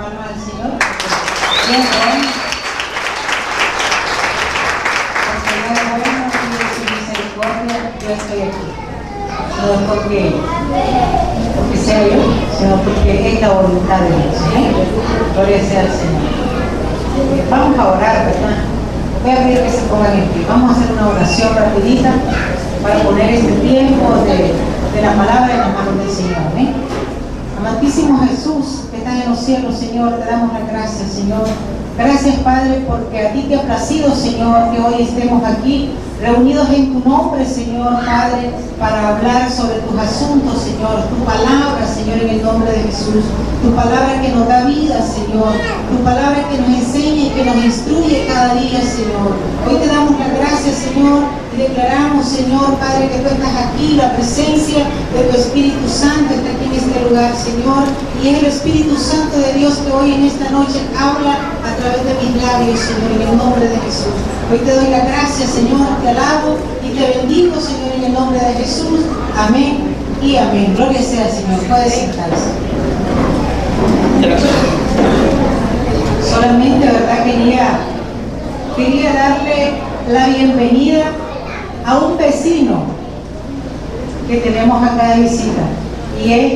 palmas al Señor. Bien, bueno. El Señor es bueno y de su misericordia yo estoy aquí. No porque sea yo, sino porque es la voluntad de Dios. Gloria sea al Señor. Vamos a orar, ¿verdad? Voy a pedir que se pongan en pie. Vamos a hacer una oración rapidita para poner este tiempo de la palabra en las manos del Señor. Amantísimo Jesús, que estás en los cielos, Señor, te damos las gracias, Señor. Gracias, Padre, porque a ti te ha placido, Señor, que hoy estemos aquí reunidos en tu nombre, Señor, Padre, para hablar sobre tus asuntos, Señor, tu palabra, Señor, en el nombre de Jesús, tu palabra que nos da vida, Señor, tu palabra que nos enseña y que nos instruye cada día, Señor. Hoy te damos las gracias, Señor, y declaramos, Señor, Padre, que tú estás aquí, la presencia de tu Espíritu Santo está aquí en este lugar, Señor, y es el Espíritu Santo de Dios que hoy en esta noche habla a través de mis labios, Señor, en el nombre de Jesús. Hoy te doy las gracias, Señor, te alabo y te bendigo, Señor, en el nombre de Jesús. Amén y amén. Gloria sea al Señor. Puede sentarse. Solamente, ¿verdad? Quería darle la bienvenida a un vecino que tenemos acá de visita. Y es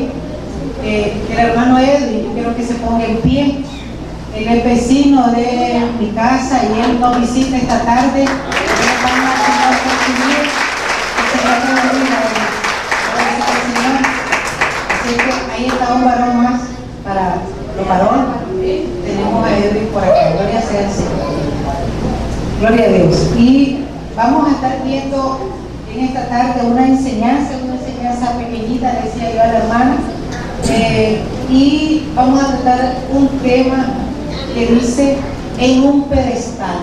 el hermano Edwin. Yo quiero que se ponga en pie. Él es vecino de mi casa y él nos visita esta tarde. Así que ahí está un varón más para los varones. Tenemos a Edwin por acá. Gloria sea al Señor. Gloria a Dios. Y vamos a estar viendo en esta tarde una enseñanza pequeñita, decía yo a la hermana. Y vamos a tratar un tema que dice en un pedestal.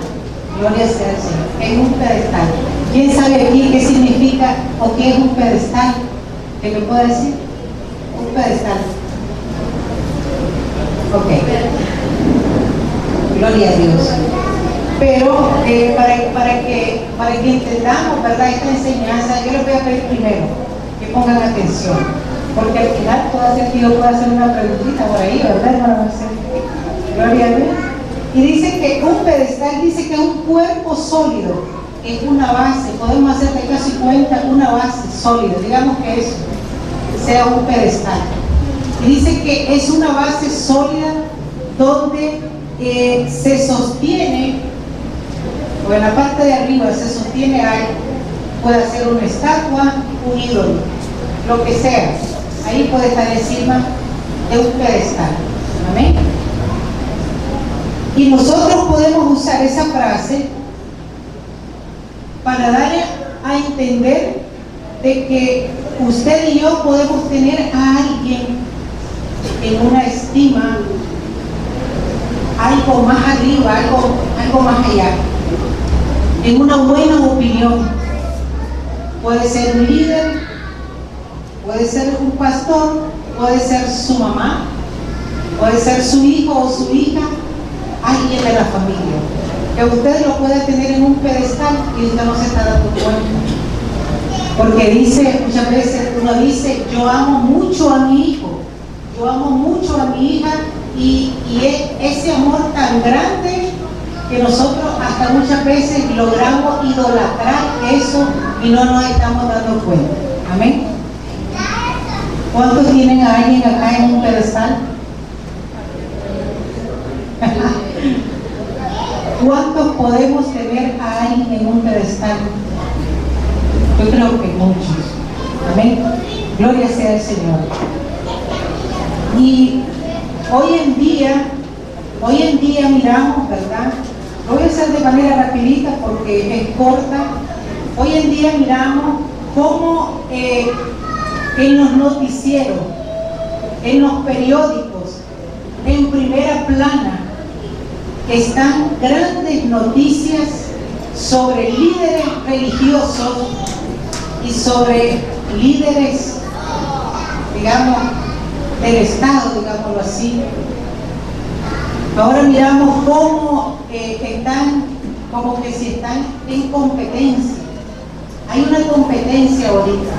Gloria sea al Señor. En un pedestal. ¿Quién sabe aquí qué significa o qué es un pedestal? ¿Qué me puede decir? Un pedestal. Ok. Gloria a Dios. Pero para que entendamos, ¿verdad?, esta enseñanza, yo les voy a pedir primero que pongan atención, porque al final puede hacer que yo pueda hacer una preguntita por ahí, ¿verdad, hermano Marcelo? Gloria a Dios. Y dice que un pedestal, dice que es un cuerpo sólido, es una base, podemos hacer de casi cuenta una base sólida, digamos que eso sea un pedestal. Y dice que es una base sólida donde se sostiene, o en la parte de arriba se sostiene algo, puede ser una estatua, un ídolo, lo que sea, ahí puede estar encima de un pedestal. Amén. Y nosotros podemos usar esa frase para dar a entender de que usted y yo podemos tener a alguien en una estima, algo más arriba, algo más allá, en una buena opinión. Puede ser un líder, puede ser un pastor, puede ser su mamá, puede ser su hijo o su hija, alguien de la familia, que usted lo puede tener en un pedestal y usted no se está dando cuenta. Porque dice, muchas veces uno dice, yo amo mucho a mi hijo, yo amo mucho a mi hija, y ese amor tan grande que nosotros hasta muchas veces logramos idolatrar eso y no nos estamos dando cuenta. Amén. ¿Cuántos tienen a alguien acá en un pedestal? ¿Cuántos podemos tener a alguien en un pedestal? Yo creo que muchos. Amén. Gloria sea al Señor. Y hoy en día miramos, ¿verdad? Lo voy a hacer de manera rapidita porque es corta. Hoy en día miramos cómo en los noticieros, en los periódicos, en primera plana, están grandes noticias sobre líderes religiosos y sobre líderes, digamos, del Estado, digámoslo así. Ahora miramos cómo están, como que si están en competencia. Hay una competencia ahorita.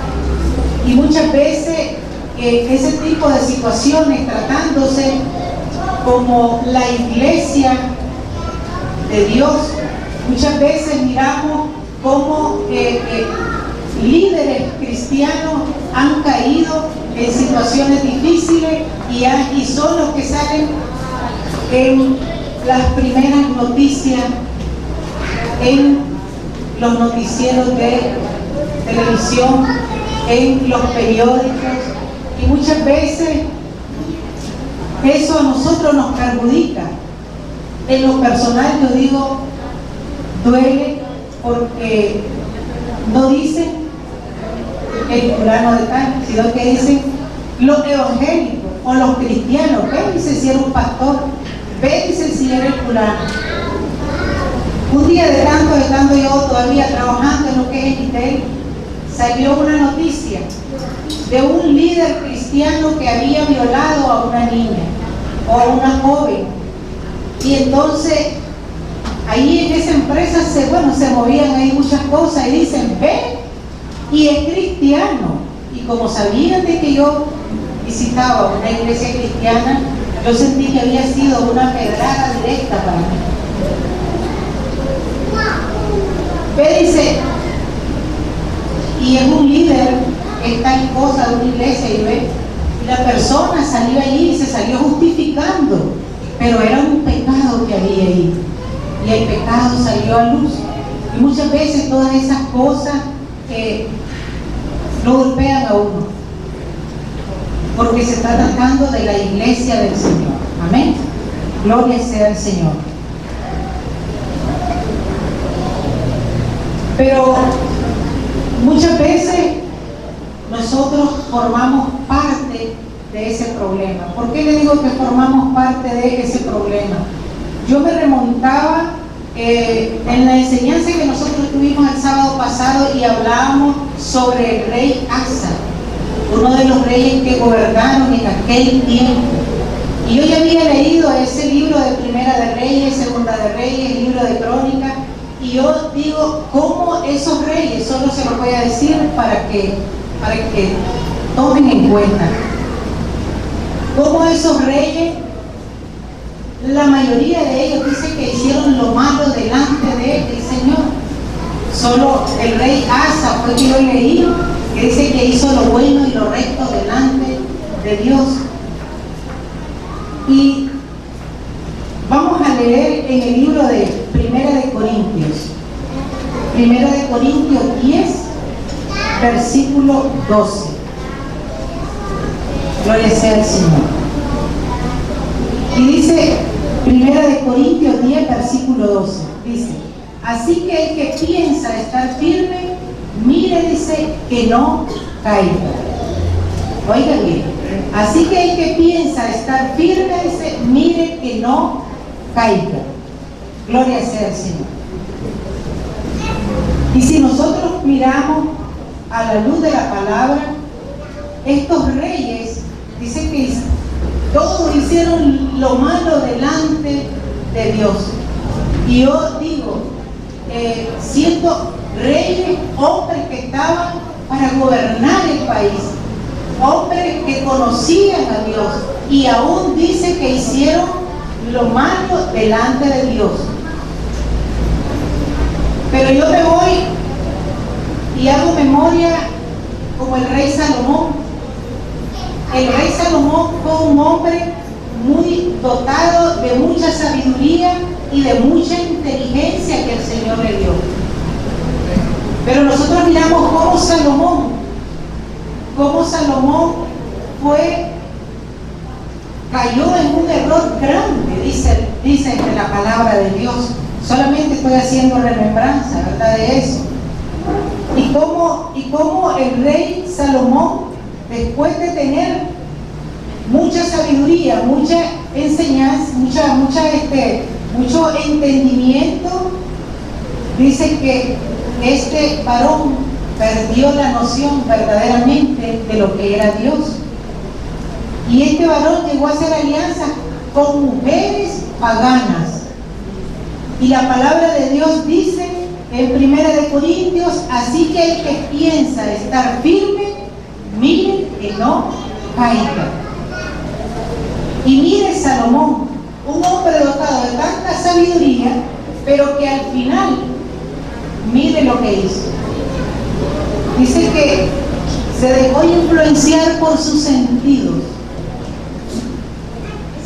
Y muchas veces ese tipo de situaciones, tratándose como la iglesia de Dios. Muchas veces miramos cómo líderes cristianos han caído en situaciones difíciles y son los que salen en las primeras noticias, en los noticieros de televisión, en los periódicos, y muchas veces eso a nosotros nos perjudica. En lo personal yo digo, duele, porque no dicen el fulano de tal, sino que dicen los evangélicos o los cristianos. Ve, dice si era un pastor, ve, dice si era el fulano. Un día de tanto, estando yo todavía trabajando en lo que es Egitel, salió una noticia de un líder cristiano que había violado a una niña o a una joven. Y entonces ahí en esa empresa se movían ahí muchas cosas y dicen, ve, y es cristiano. Y como sabían de que yo visitaba una iglesia cristiana, yo sentí que había sido una pedrada directa para mí. Ve, dice, y es un líder que está en cosa de una iglesia, y ve, y la persona salió allí y se salió justificando, pero era un pecado que había ahí, y el pecado salió a luz. Y muchas veces todas esas cosas lo golpean a uno, porque se está tratando de la iglesia del Señor. Amén. Gloria sea al Señor. Pero muchas veces nosotros formamos parte de ese problema. ¿Por qué le digo que formamos parte de ese problema? Yo me remontaba en la enseñanza que nosotros tuvimos el sábado pasado y hablábamos sobre el rey Asa, uno de los reyes que gobernaron en aquel tiempo. Y yo ya había leído ese libro de Primera de Reyes, Segunda de Reyes, libro de Crónicas, y yo digo, ¿cómo esos reyes? Solo se los voy a decir para que tomen en cuenta. ¿Cómo esos reyes, la mayoría de ellos dice que hicieron lo malo delante del Señor? Solo el rey Asa fue que yo leí, que dice que hizo lo bueno y lo recto delante de Dios. Y vamos a leer en el libro de Primera de Corintios. Primera de Corintios 10, versículo 12. Gloria sea al Señor. Y dice, Primera de Corintios 10, versículo 12. Dice, así que el que piensa estar firme, mire, dice, que no caiga. Oiga bien. Así que el que piensa estar firme, dice, mire que no caiga. Gloria sea al Señor. Y si nosotros miramos a la luz de la palabra, estos reyes, dice que todos hicieron lo malo delante de Dios. Y yo digo, siendo reyes, hombres que estaban para gobernar el país, hombres que conocían a Dios, y aún dice que hicieron lo malo delante de Dios. Pero yo me voy y hago memoria como el rey Salomón. El rey Salomón fue un hombre muy dotado de mucha sabiduría y de mucha inteligencia que el Señor le dio. Pero nosotros miramos cómo Salomón cayó en un error grande, dice entre la palabra de Dios. Solamente estoy haciendo remembranza, ¿verdad?, de eso. Y cómo el rey Salomón, después de tener mucha sabiduría, mucha enseñanza, mucho entendimiento, dice que este varón perdió la noción verdaderamente de lo que era Dios. Y este varón llegó a hacer alianzas con mujeres paganas. Y la palabra de Dios dice en Primera de Corintios, así que el que piensa estar firme, mire que no caiga. Y mire Salomón, un hombre dotado de tanta sabiduría, pero que al final, mire lo que hizo. Dice que se dejó influenciar por sus sentidos.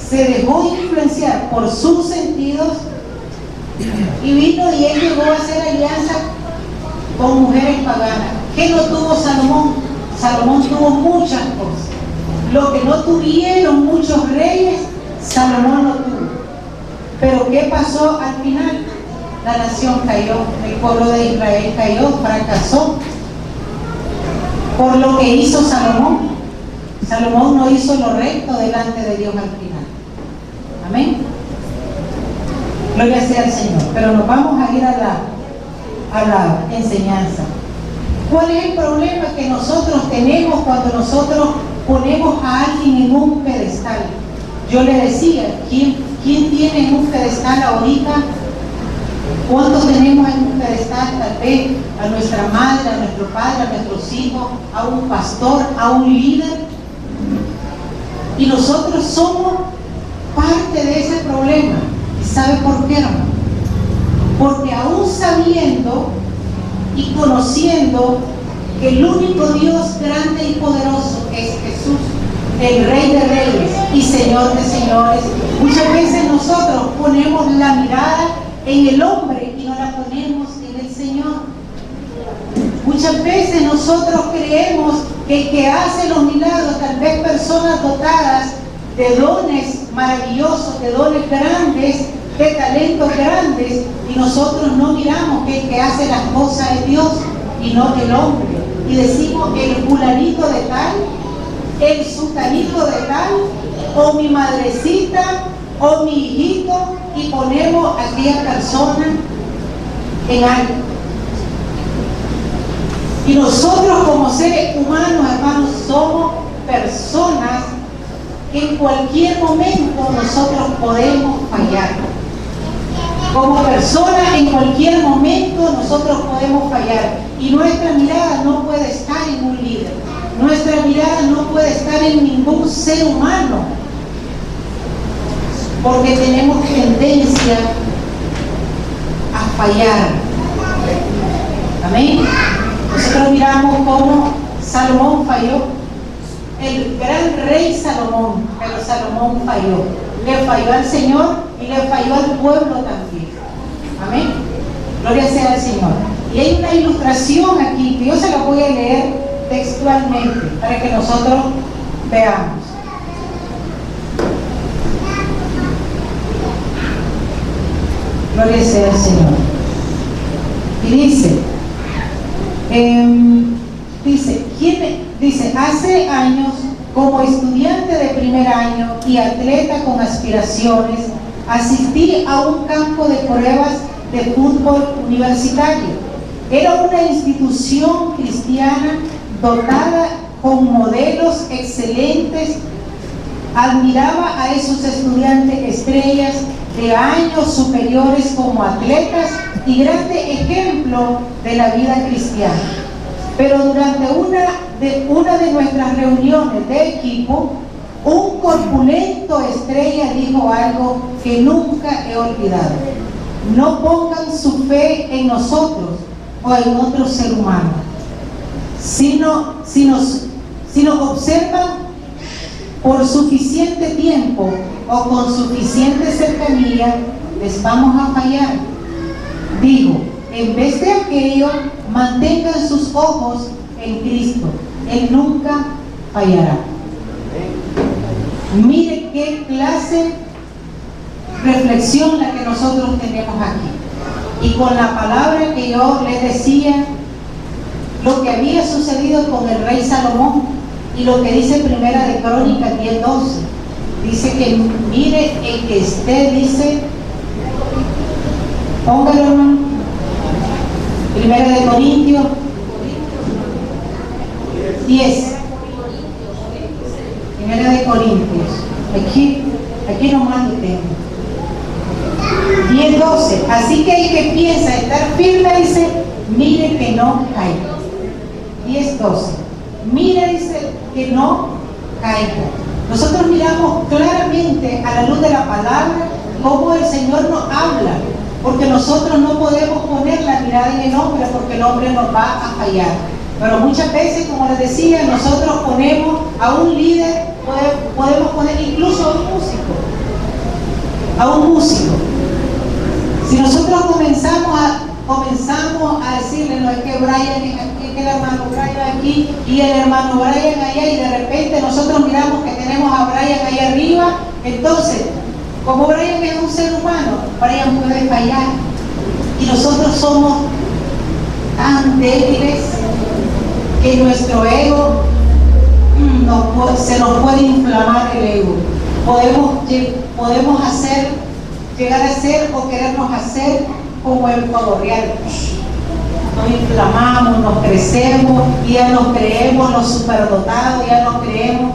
Se dejó influenciar por sus sentidos y vino y él llegó a hacer alianza con mujeres paganas. ¿Qué no tuvo Salomón? Salomón tuvo muchas cosas. Lo que no tuvieron muchos reyes, Salomón lo tuvo. Pero ¿qué pasó al final? La nación cayó, el pueblo de Israel cayó, fracasó por lo que hizo Salomón. Salomón no hizo lo recto delante de Dios al final. Amén. Gloria sea al Señor. Pero nos vamos a ir a la enseñanza. ¿Cuál es el problema que nosotros tenemos cuando nosotros ponemos a alguien en un pedestal? Yo le decía, ¿quién tiene en un pedestal ahorita? ¿Cuántos tenemos en un pedestal? Tal vez a nuestra madre, a nuestro padre, a nuestros hijos, a un pastor, a un líder. Y nosotros somos parte de ese problema. ¿Y sabe por qué, hermano? Porque aún sabiendo y conociendo que el único Dios grande y poderoso es Jesús, el Rey de Reyes y Señor de Señores, muchas veces nosotros ponemos la mirada en el hombre y no la ponemos en el Señor. Muchas veces nosotros creemos que el que hace los milagros, tal vez personas dotadas de dones maravillosos, de dones grandes, de talentos grandes, y nosotros no miramos que el que hace las cosas es Dios y no el hombre. Y decimos el fulanito de tal, el sutanito de tal, o mi madrecita, o mi hijito, y ponemos a aquella persona en algo. Y nosotros como seres humanos, hermanos, somos personas que en cualquier momento nosotros podemos fallar. Como personas en cualquier momento nosotros podemos fallar. Y nuestra mirada no puede estar en un líder. Nuestra mirada no puede estar en ningún ser humano. Porque tenemos tendencia a fallar. Amén. Nosotros miramos cómo Salomón falló. El gran rey Salomón, pero Salomón falló. Le falló al Señor y le falló al pueblo también. Amén. Gloria sea al Señor. Y hay una ilustración aquí que yo se la voy a leer textualmente para que nosotros veamos. Gloria sea al Señor. Y dice, hace años, como estudiante de primer año y atleta con aspiraciones, asistí a un campo de pruebas de fútbol universitario. Era una institución cristiana dotada con modelos excelentes. Admiraba a esos estudiantes estrellas de años superiores como atletas y grande ejemplo de la vida cristiana. Pero durante una de nuestras reuniones de equipo, un corpulento estrella dijo algo que nunca he olvidado: no pongan su fe en nosotros o en otro ser humano, sino observan por suficiente tiempo o con suficiente cercanía, les vamos a fallar. Digo, en vez de aquello, mantengan sus ojos en Cristo. Él nunca fallará. Mire qué clase de reflexión la que nosotros tenemos aquí. Y con la palabra que yo les decía, lo que había sucedido con el rey Salomón y lo que dice Primera de Crónicas 10:12. Dice que mire el que esté, dice, póngalo, hermano. Primera de Corintios 10. Primera de Corintios. Aquí nomás lo tengo. 10:12. Así que el que piensa estar firme, dice, mire que no caiga. 10:12. Mire, dice, que no caiga. Nosotros miramos claramente a la luz de la palabra cómo el Señor nos habla, porque nosotros no podemos poner la mirada en el hombre, porque el hombre nos va a fallar. Pero muchas veces, como les decía, nosotros ponemos a un líder, podemos poner incluso a un músico. Si nosotros comenzamos a decirle, no, es que Brian es aquí, es que el hermano Brian aquí y el hermano Brian allá, y de repente nosotros miramos que tenemos a Brian allá arriba, entonces, como Brian es un ser humano, Brian puede fallar, y nosotros somos tan débiles que nuestro ego se nos puede inflamar el ego. Podemos llegar a ser o querernos hacer como el pavo real. Nos inflamamos, nos crecemos, y ya nos creemos los superdotados, ya nos creemos,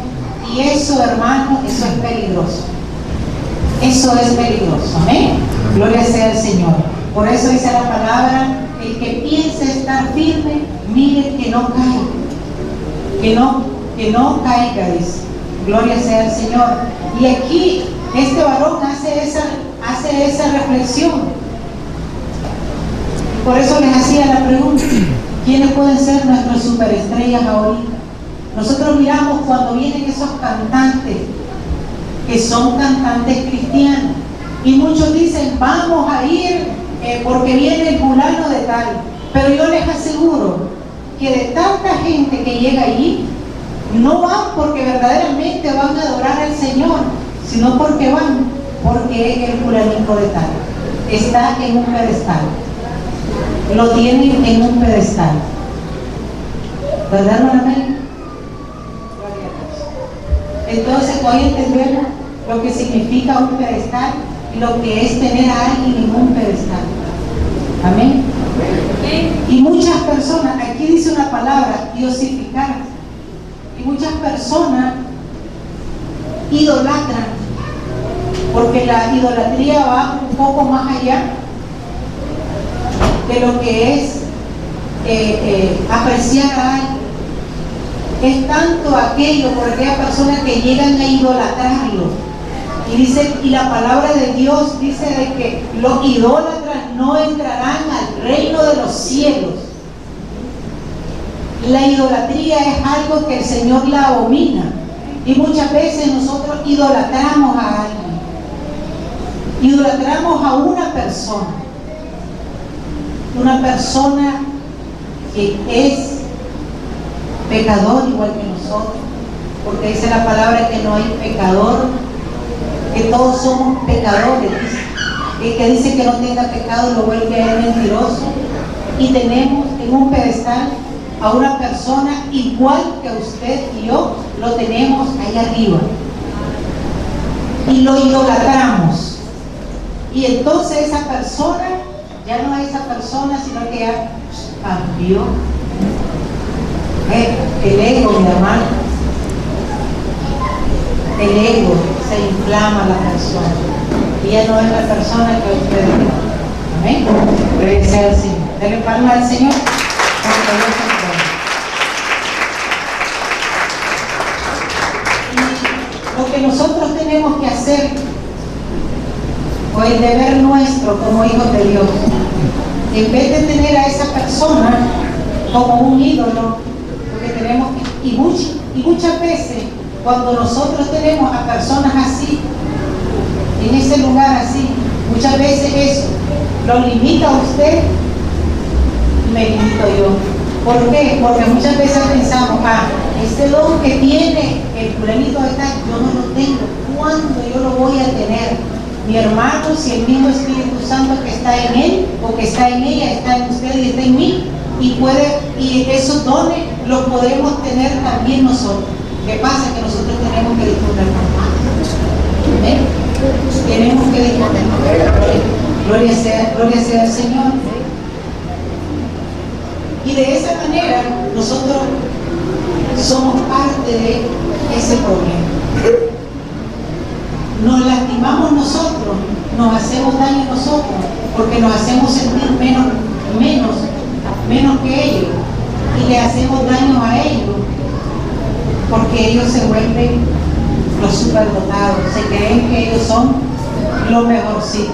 y eso, hermano, eso es peligroso. Eso es peligroso, amén. Gloria sea al Señor. Por eso dice la palabra, el que piense estar firme, mire que no caiga, que no caiga, dice. Gloria sea al Señor. Y aquí este varón hace esa reflexión. Por eso les hacía la pregunta, ¿quiénes pueden ser nuestras superestrellas ahorita? Nosotros miramos cuando vienen esos cantantes, que son cantantes cristianos, y muchos dicen, vamos a ir porque viene el fulano de tal, pero yo les aseguro que de tanta gente que llega allí, no van porque verdaderamente van a adorar al Señor, sino porque es el fulanito de tal, está en un pedestal, lo tienen en un pedestal, ¿verdad, hermano? Entonces hoy entendemos lo que significa un pedestal y lo que es tener a alguien en un pedestal. Amén. Y muchas personas, aquí dice una palabra, diosificar, y muchas personas idolatran, porque la idolatría va un poco más allá de lo que es apreciar a alguien. Es tanto aquello por aquellas personas que llegan a idolatrarlo. Y la palabra de Dios dice de que los idólatras no entrarán al reino de los cielos. La idolatría es algo que el Señor la abomina. Y muchas veces nosotros idolatramos a alguien. Idolatramos a una persona que es pecador igual que nosotros, porque dice la palabra que no hay pecador, que todos somos pecadores, el que dice que no tenga pecado lo vuelve a él mentiroso, y tenemos en un pedestal a una persona igual que usted y yo, lo tenemos ahí arriba y lo idolatramos, y entonces esa persona ya no es esa persona, sino que ya cambió. El ego, mi hermano, el ego se inflama a la persona y ya no es la persona que usted es. Amén. Gloria sea al Señor. Dele palmas al Señor. Y lo que nosotros tenemos que hacer, o el deber nuestro como hijos de Dios, en vez de tener a esa persona como un ídolo, tenemos y muchas veces cuando nosotros tenemos a personas así en ese lugar así, muchas veces eso lo limita a usted y me limito yo. ¿Por qué? Porque muchas veces pensamos, ese don que tiene el fulanito de tal, yo no lo tengo. ¿Cuándo yo lo voy a tener? Mi hermano, si el mismo Espíritu Santo que está en él o que está en ella está en usted y está en mí, y esos dones los podemos tener también nosotros. ¿Qué pasa? Que nosotros tenemos que disfrutar más. ¿Eh? Tenemos que disfrutar. Gloria sea al Señor. Y de esa manera nosotros somos parte de ese problema. Nos lastimamos nosotros, nos hacemos daño nosotros, porque nos hacemos sentir menos que ellos, y le hacemos daño a ellos, porque ellos se vuelven los superdotados, se creen que ellos son lo mejorcito.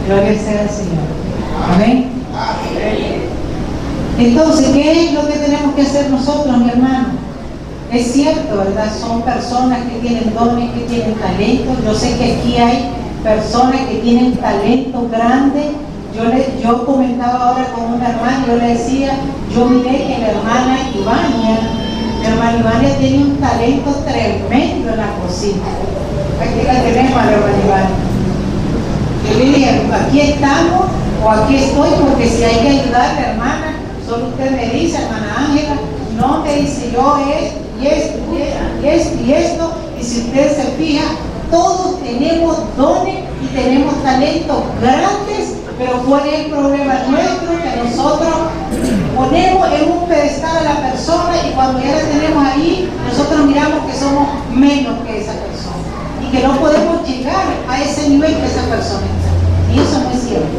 Gloria sea al Señor. Amén. Entonces, ¿qué es lo que tenemos que hacer nosotros, mi hermano? Es cierto, ¿verdad? Son personas que tienen dones, que tienen talento. Yo sé que aquí hay personas que tienen talento grande. Yo comentaba ahora con una hermana, yo le decía, yo miré que la hermana Ivania tiene un talento tremendo en la cocina. Aquí la tenemos a la hermana Ivania. Yo le dije, aquí estamos o aquí estoy, porque si hay que ayudarle, hermana, solo usted me dice, hermana Ángela, no me dice yo y esto, y si usted se fija, todos tenemos dones y tenemos talentos grandes, pero ¿cuál es el problema nuestro? Que nosotros ponemos en un pedestal a la persona y cuando ya la tenemos ahí, nosotros miramos que somos menos que esa persona y que no podemos llegar a ese nivel que esa persona está. Y eso no es cierto.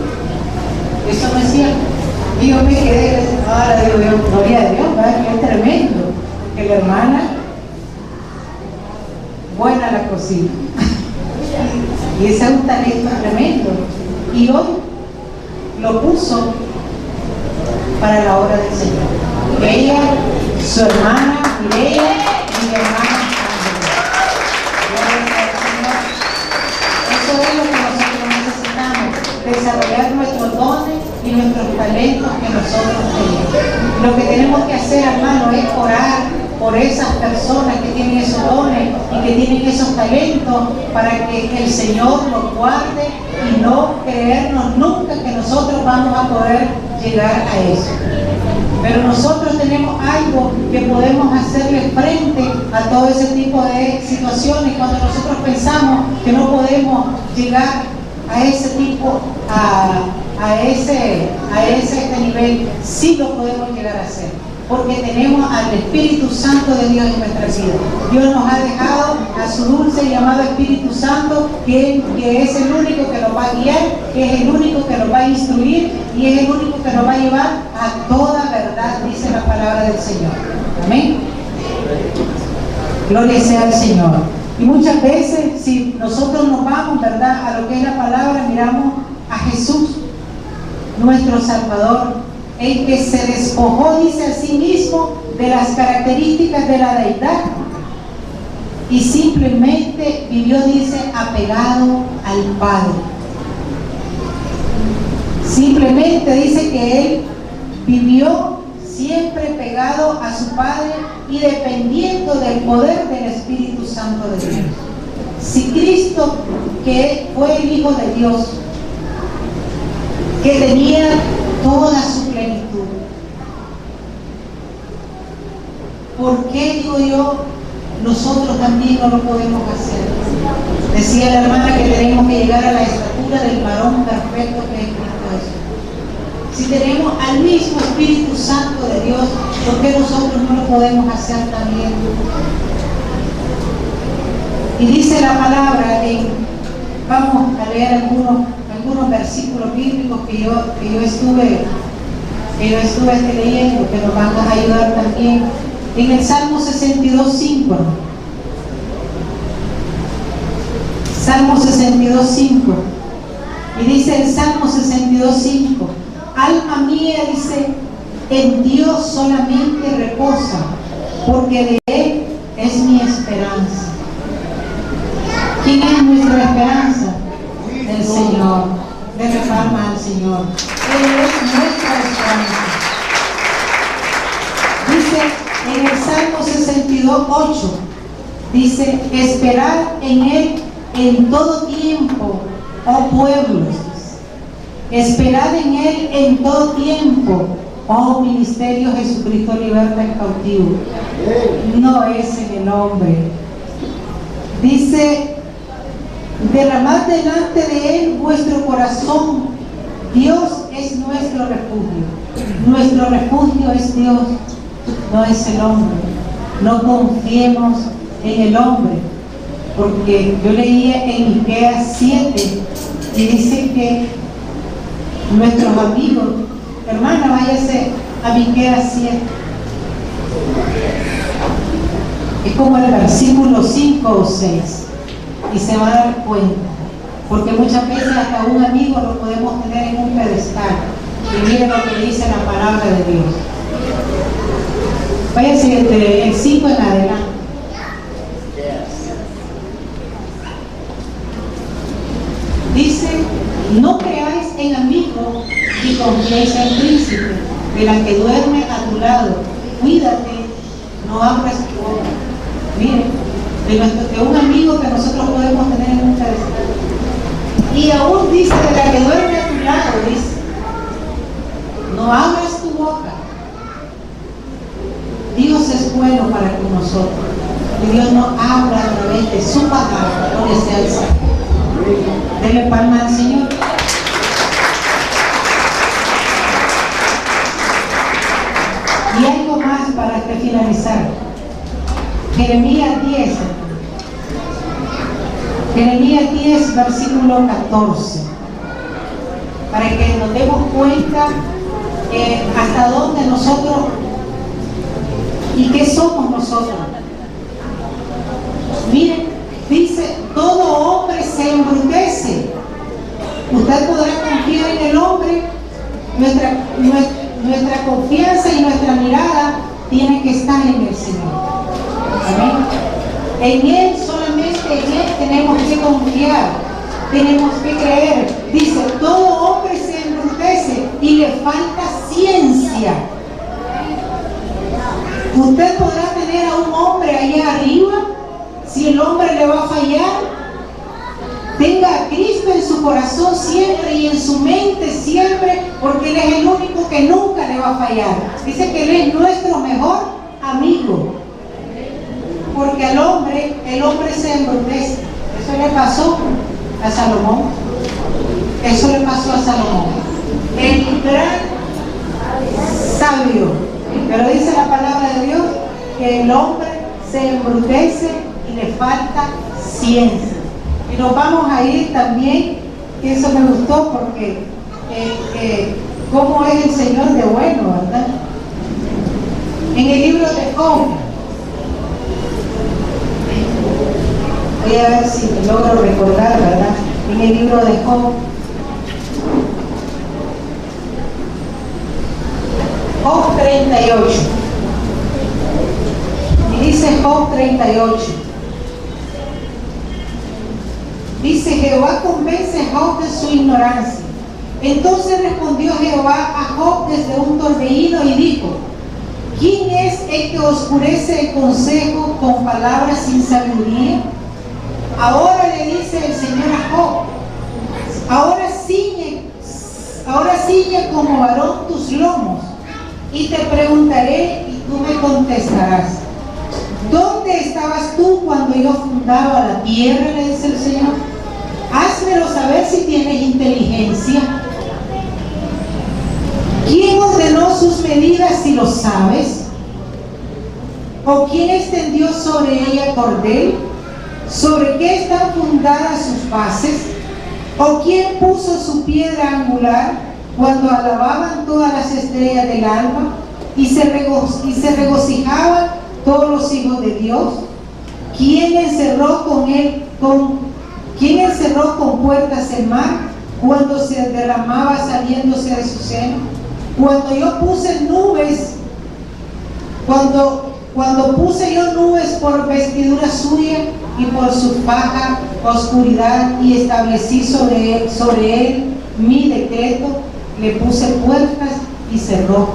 Eso no es cierto. Y yo me quedé, ahora digo yo, gloria a Dios, ¿verdad? Que es tremendo. Que la hermana, buena la cocina. Y ese es un talento tremendo. Y hoy lo puso para la obra del Señor. Ella, su hermana Mireia y mi hermana Ángela. Eso es lo que nosotros necesitamos, desarrollar nuestros dones y nuestros talentos que nosotros tenemos. Lo que tenemos que hacer, hermano, es orar por esas personas que tienen esos dones y que tienen esos talentos para que el Señor los guarde y no creernos nunca que nosotros vamos a poder llegar a eso. Pero nosotros tenemos algo que podemos hacerle frente a todo ese tipo de situaciones cuando nosotros pensamos que no podemos llegar a ese tipo, a ese nivel. Sí lo podemos llegar a hacer, porque tenemos al Espíritu Santo de Dios en nuestra vida. Dios nos ha dejado a su dulce y amado Espíritu Santo, que es el único que nos va a guiar, que es el único que nos va a instruir y es el único que nos va a llevar a toda verdad, dice la palabra del Señor. Amén. Gloria sea al Señor. Y muchas veces, si nosotros nos vamos, ¿verdad?, a lo que es la palabra, miramos a Jesús, nuestro Salvador, el que se despojó, dice, a sí mismo de las características de la deidad y simplemente vivió, dice, apegado al Padre. Simplemente dice que él vivió siempre pegado a su Padre y dependiendo del poder del Espíritu Santo de Dios. Si Cristo, que fue el Hijo de Dios, que tenía toda su plenitud, ¿por qué, digo yo, nosotros también no lo podemos hacer? Decía la hermana que tenemos que llegar a la estatura del varón perfecto que es Cristo Jesús. Si tenemos al mismo Espíritu Santo de Dios, ¿por qué nosotros no lo podemos hacer también? Y dice la palabra, vamos a leer algunos versículos bíblicos que yo estuve leyendo, que nos van a ayudar también. En el Salmo 62:5. Salmo 62:5. Y dice el Salmo 62:5. Alma mía, dice, en Dios solamente reposa, porque de Él es mi esperanza. ¿Quién es nuestra esperanza? El Señor. Dele palmas al Señor. Él es nuestra esperanza. Dice en el Salmo 62:8, dice, esperad en Él en todo tiempo, oh pueblos. Esperad en Él en todo tiempo, oh ministerio Jesucristo liberta al cautivo. No es en el hombre. Dice, derramad delante de Él vuestro corazón. Dios es nuestro refugio. Nuestro refugio es Dios, no es el hombre. No confiemos en el hombre, porque yo leía en Miqueas 7 y dice que nuestros amigos, hermana, váyase a Miqueas 7. Es como el versículo 5 o 6, y se va a dar cuenta, porque muchas veces hasta un amigo lo podemos tener en un pedestal. Y miren lo que dice la palabra de Dios. Váyase el 5 en adelante. Dice: no creáis en amigo y confiéis en príncipe, de la que duerme a tu lado. Cuídate, no abras tu boca. Miren, de un amigo que nosotros podemos tener en un pedestal. Y aún dice: de la que duerme a tu lado, dice, no abras tu boca. Dios es bueno para con nosotros, y Dios nos habla a través de su palabra. Gloria sea el Señor. Denle palmas al Señor. Y algo más para finalizar. Jeremías 10, versículo 14. Para que nos demos cuenta hasta dónde nosotros y qué somos nosotros. Miren, dice: todo hombre se embrutece. Usted podrá confiar en el hombre. Nuestra confianza y nuestra mirada tiene que estar en el Señor. Amén. En Él, solamente en Él tenemos que confiar, tenemos que creer. Dice: todo hombre se embrutece y le falta ciencia. Usted podrá tener a un hombre allá arriba. Si el hombre le va a fallar, tenga a Cristo en su corazón siempre y en su mente siempre, porque Él es el único que nunca le va a fallar. Dice que Él es nuestro mejor amigo. Porque el hombre se embrutece. Eso le pasó a Salomón. Eso le pasó a Salomón, el gran sabio. Pero dice la palabra de Dios que el hombre se embrutece y le falta ciencia. Y nos vamos a ir también, que eso me gustó, porque cómo es el Señor de bueno, ¿verdad? En el libro de Job, voy a ver si me logro recordar, ¿verdad? En el libro de Job, Job 38, y dice Job 38, dice: Jehová convence a Job de su ignorancia. Entonces respondió Jehová a Job desde un torbellino y dijo: ¿quién es el que oscurece el consejo con palabras sin sabiduría? Ahora le dice el Señor a Job: ahora ciñe como varón tus lomos, y te preguntaré y tú me contestarás. ¿Dónde estabas tú cuando yo fundaba la tierra?, le dice el Señor. Házmelo saber si tienes inteligencia. ¿Quién ordenó sus medidas si lo sabes? ¿O quién extendió sobre ella cordel? ¿Sobre qué están fundadas sus bases? ¿O quién puso su piedra angular cuando alababan todas las estrellas del alba y se regocijaban todos los hijos de Dios? ¿Quién encerró con puertas el mar cuando se derramaba saliéndose de su seno? Cuando yo puse nubes, cuando puse yo nubes por vestidura suya y por su faja oscuridad, y establecí sobre él mi decreto, le puse puertas y cerró.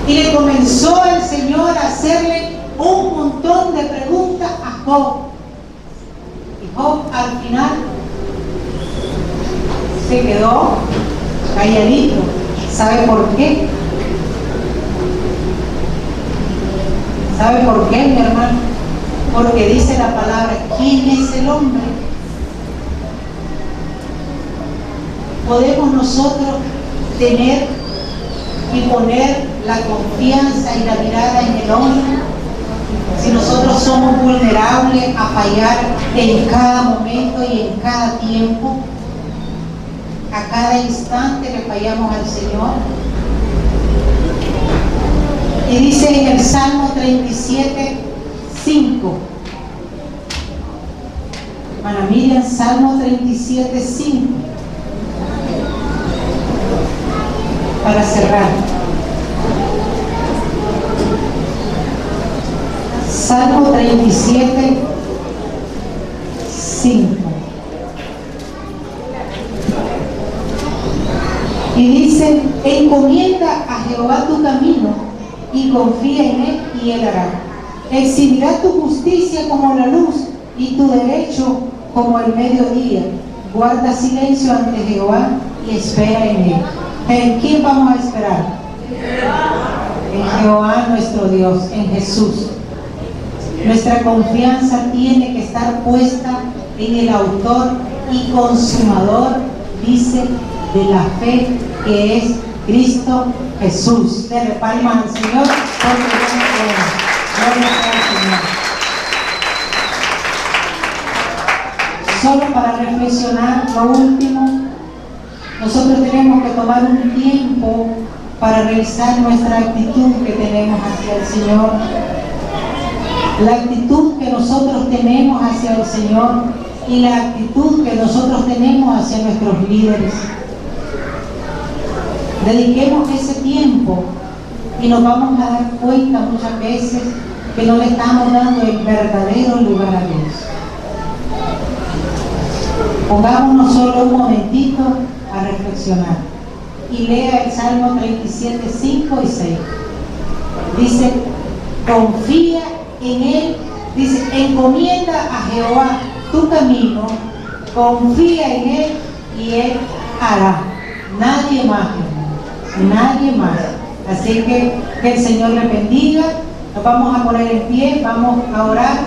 Y le comenzó el Señor a hacerle un montón de preguntas a Job. Y Job al final se quedó calladito. ¿Sabe por qué? ¿Sabe por qué, mi hermano? Porque dice la palabra: ¿quién es el hombre? ¿Podemos nosotros tener y poner la confianza y la mirada en el hombre? Si nosotros somos vulnerables a fallar en cada momento y en cada tiempo, a cada instante le fallamos al Señor. Y dice en el Salmo 37, 5. Hermana Miriam, Salmo 37, 5. Para cerrar. Salmo 37, 5. Y dice: encomienda a Jehová tu camino y confía en él y él hará. Exhibirá tu justicia como la luz y tu derecho como el mediodía. Guarda silencio ante Jehová y espera en él. ¿En quién vamos a esperar? En Jehová nuestro Dios, en Jesús. Nuestra confianza tiene que estar puesta en el autor y consumador, dice, de la fe, que es Cristo Jesús. Dele palmas al Señor, porque gloria al Señor. Solo para reflexionar, lo último, nosotros tenemos que tomar un tiempo para revisar nuestra actitud que tenemos hacia el Señor. La actitud que nosotros tenemos hacia el Señor y la actitud que nosotros tenemos hacia nuestros líderes. Dediquemos ese tiempo y nos vamos a dar cuenta muchas veces que no le estamos dando el verdadero lugar a Dios. Pongámonos solo un momentito a reflexionar y lea el Salmo 37, 5 y 6. Dice: confía en él, dice, encomienda a Jehová tu camino, confía en él y él hará. Nadie más, nadie más. Así que el Señor le bendiga. Nos vamos a poner en pie, vamos a orar.